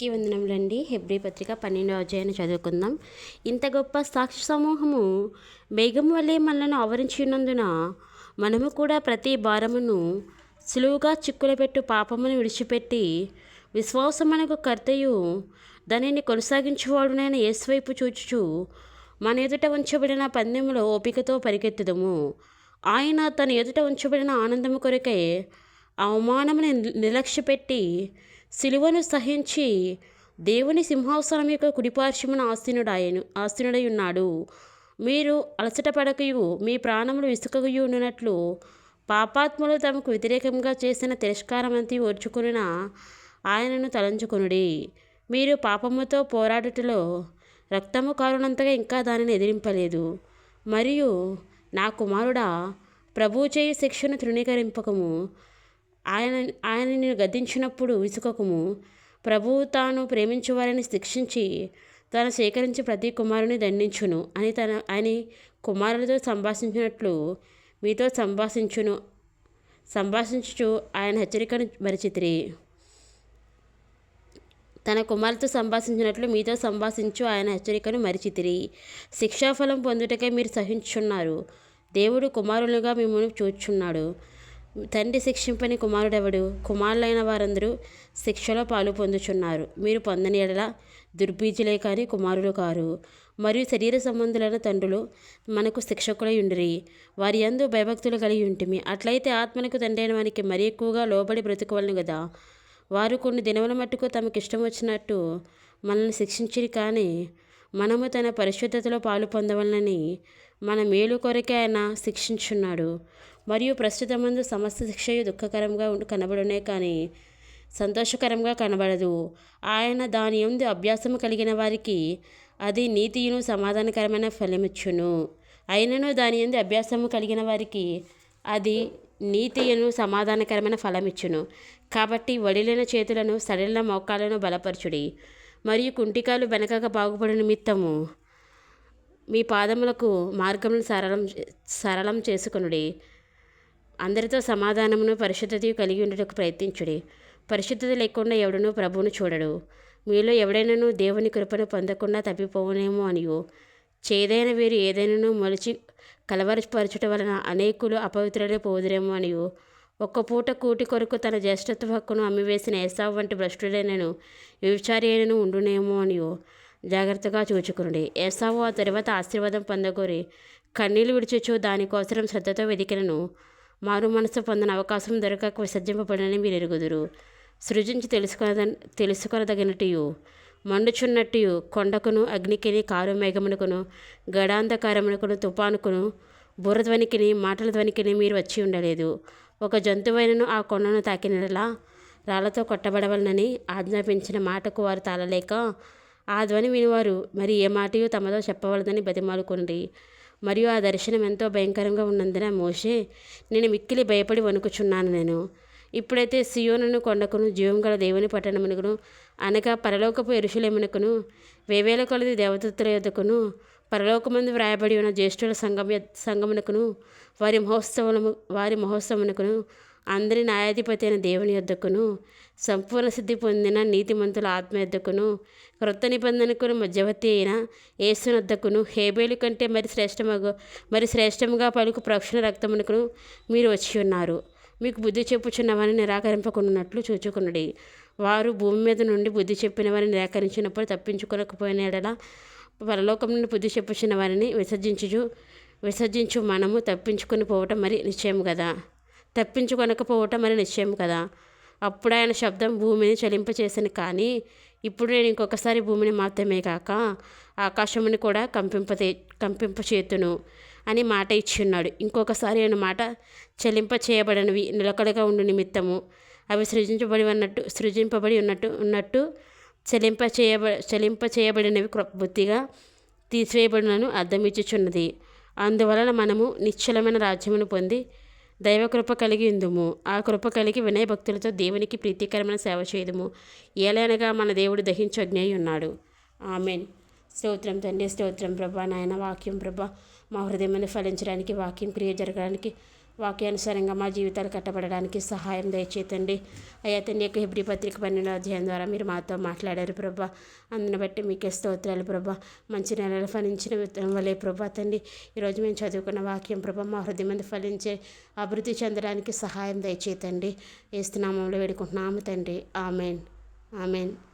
అందరికీ వందనములండి. హెబ్రీ పత్రిక 12వ అధ్యాయాన్ని చదువుకుందాం. ఇంత గొప్ప సాక్షి సమూహము మేఘం వలె మనలను ఆవరించి ఉన్నందున మనము కూడా ప్రతి భారమును సులువుగా చిక్కులపెట్టు పాపమును విడిచిపెట్టి విశ్వాసమునకు కర్తయు దానిని కొనసాగించువాడునైన యేసువైపు చూచుచు మన ఎదుట ఉంచబడిన పందెములో ఓపికతో పరిగెత్తుదము. ఆయన తన ఎదుట ఉంచబడిన ఆనందము కొరకై అవమానమును నిర్లక్ష్యపెట్టి సిలువను సహించి దేవుని సింహాసనం యొక్క కుడిపార్శ్వమున ఆసీనుడై ఉన్నాడు. మీరు అలసట పడకయు మీ ప్రాణములు విసుకయు ఉన్నట్లు పాపాత్ములు తమకు వ్యతిరేకంగా చేసిన తిరస్కారమంతి ఓర్చుకున్న ఆయనను తలంచుకొనుడి. మీరు పాపముతో పోరాడుటలో రక్తము కారునంతగా ఇంకా దానిని ఎదిరింపలేదు. మరియు నా కుమారుడా, ప్రభువు చేయు శిక్షను తృణీకరింపకము. ఆయన నిన్ను గద్దించినప్పుడు విసుకకుము. ప్రభువు తాను ప్రేమించు వారిని శిక్షించి తాను సేకరించి ప్రతి కుమారుని దండించును అని కుమారులతో సంభాషించినట్లు మీతో సంభాషించుచు ఆయన హెచ్చరికను మరిచితిరి. తన కుమారులతో సంభాషించినట్లు మీతో సంభాషించు ఆయన హెచ్చరికను మరిచితిరి. శిక్షాఫలం పొందుటకై మీరు సహించున్నారు. దేవుడు కుమారులుగా మిమ్మల్ని చూచున్నాడు. తండ్రి శిక్షింపని కుమారుడెవడు? కుమారులైన వారందరూ శిక్షలో పాలు పొందుచున్నారు. మీరు పొందని ఎడల దుర్బీజులే కానీ కుమారులు కారు. మరియు శరీర సంబంధులైన తండ్రులు మనకు శిక్షకులై ఉండిరి. వారి యందు భయభక్తులు కలిగి ఉంటిమి. అట్లయితే ఆత్మనికి తండ్రి అయిన వానికి మరీ ఎక్కువగా లోబడి బ్రతుకోవాలను కదా. వారు కొన్ని దినముల మట్టుకు తమకు ఇష్టం వచ్చినట్టు మనల్ని శిక్షించిరి, కానీ మనము తన పరిశుద్ధతలో పాలు పొందవలనని మన మేలు కొరకే ఆయన శిక్షించున్నాడు. మరియు ప్రస్తుతమందు సమస్త శిక్షయు దుఃఖకరంగా కనబడునే కానీ సంతోషకరంగా కనబడదు. ఆయన దాని యందు అభ్యాసము కలిగిన వారికి అది నీతియును సమాధానకరమైన ఫలమిచ్చును. అయినను దాని యందు అభ్యాసము కలిగిన వారికి అది నీతియును సమాధానకరమైన ఫలమిచ్చును. కాబట్టి వడిలిన చేతులను సడలిన మోకాలను బలపరచుడి. మరియు కుంటికాలు వెనకక బాగుపడు నిమిత్తము మీ పాదములకు మార్గములను సరళం చేసుకొనుడి. అందరితో సమాధానమును పరిశుద్ధతయు కలిగి ఉండటకు ప్రయత్నించుడి. పరిశుద్ధత లేకుండా ఎవడునూ ప్రభువును చూడడు. మీలో ఎవడైనాను దేవుని కృపను పొందకుండా తప్పిపోవునేమో అనియు చేదైన వీరు ఏదైనాను మొలిచి కలవరపరచుట వలన అనేకులు అపవిత్రులై పోదురేమో అనియు ఒక్క పూట కూటి కొరకు తన జ్యేష్ఠత్వ హక్కును అమ్మివేసిన ఏసావు వంటి భ్రష్టుడైనను వ్యభిచారి అయినను ఉండునేమో అనియు జాగ్రత్తగా చూచుకునుడి. ఏసావు ఆ తరువాత ఆశీర్వాదం పొందగోరి కన్నీళ్లు విడిచుచు దానికోసం శ్రద్ధతో వెదికినను మారు మనసు పొందిన అవకాశం దొరకక విసర్జింపబడినని మీరు ఎరుగుదురు. సృజించి తెలుసుకొనదగినట్టు మండుచున్నట్టు కొండకును అగ్నికిని కారు మేఘమునకును గడాంధకారమునకును తుపానుకును బుర్రధ్వనికిని మాటల ధ్వనికిని మీరు వచ్చి ఉండలేదు. ఒక జంతువైనను ఆ కొండను తాకినలా రాళ్లతో కొట్టబడవలనని ఆజ్ఞాపించిన మాటకు వారు తాళలేక ఆ ధ్వని వినివారు మరి ఏ మాటయు తమతో చెప్పవలదని బతిమాలుకొనిరి. మరియు ఆ దర్శనం ఎంతో భయంకరంగా ఉన్నందున మోషే, నేను మిక్కిలి భయపడి వణుకుచున్నాను. ఇప్పుడైతే సియోనును కొండకును జీవం గల దేవుని పట్టణమునకును అనగా పరలోకపు యెరూషలేమునకును వేవేల కొలది దేవదూతల యొద్దకును పరలోకమందు వ్రాయబడి ఉన్న జ్యేష్ఠుల సంగమునకును వారి మహోత్సవమునకును అందరి న్యాయాధిపతి అయిన దేవుని యొద్దకును సంపూర్ణ సిద్ధి పొందిన నీతిమంతుల ఆత్మ యొద్దకును క్రొత్త నిబంధనకును మధ్యవర్తి అయిన యేసునొద్దకును హేబేలు కంటే మరి శ్రేష్టముగా పలుకు ప్రక్షణ రక్తమునకును మీరు వచ్చి ఉన్నారు. మీకు బుద్ధి చెప్పుచున్న వారిని నిరాకరింపకున్నట్లు చూచుకునుడి. వారు భూమి మీద నుండి బుద్ధి చెప్పిన వారిని నిరాకరించినప్పుడు తప్పించుకోలేకపోయిన ఎడల పరలోకం నుండి బుద్ధి చెప్పుచున్న వారిని విసర్జించు మనము తప్పించుకొనకపోవటం మరి నిశ్చయం కదా. అప్పుడు ఆయన శబ్దం భూమిని చలింపచేసను, కానీ ఇప్పుడు నేను ఇంకొకసారి భూమిని మాత్రమే కాక ఆకాశముని కూడా కంపింపచేతును అని మాట ఇచ్చున్నాడు. ఇంకొకసారి ఆయన మాట చలింపచేయబడినవి నిలకడగా ఉండు నిమిత్తము అవి సృజింపబడి ఉన్నట్టు చలింపచేయబడినవి బుద్ధిగా తీసివేయబడినను అర్థమిచ్చుచున్నది. అందువలన మనము నిశ్చలమైన రాజ్యమును పొంది దైవకృప కలిగి ఉందుము. ఆ కృప కలిగి వినయభక్తులతో దేవునికి ప్రీతికరమైన సేవ చేయదుము. ఏలైనగా మన దేవుడు దహించు అగ్ని ఉన్నాడు. ఆమెన్. స్తోత్రం తండ్రి, స్తోత్రం ప్రభా. నాయన వాక్యం ప్రభా మా హృదయం ఫలించడానికి, వాక్యం క్రియ జరగడానికి వాక్యానుసారంగా మా జీవితాలు కట్టబడడానికి సహాయం దయచేతండి. అయ్యా తండ్రి యొక్క హెబ్రీ పత్రిక 12వ అధ్యాయం ద్వారా మీరు మాతో మాట్లాడారు ప్రభా. అందుని బట్టి మీకే స్తోత్రాలు ప్రభా. మంచి నెలలు ఫలించిన విత్తనం వలె ప్రభా తండ్రి ఈరోజు మేము చదువుకున్న వాక్యం ప్రభా మా హృదయం మీద ఫలించే అభివృద్ధి చెందడానికి సహాయం దయచేతండి. ఏస్తునామంలో వేడుకుంటున్నాము తండ్రి. ఆమెన్. ఆమెన్.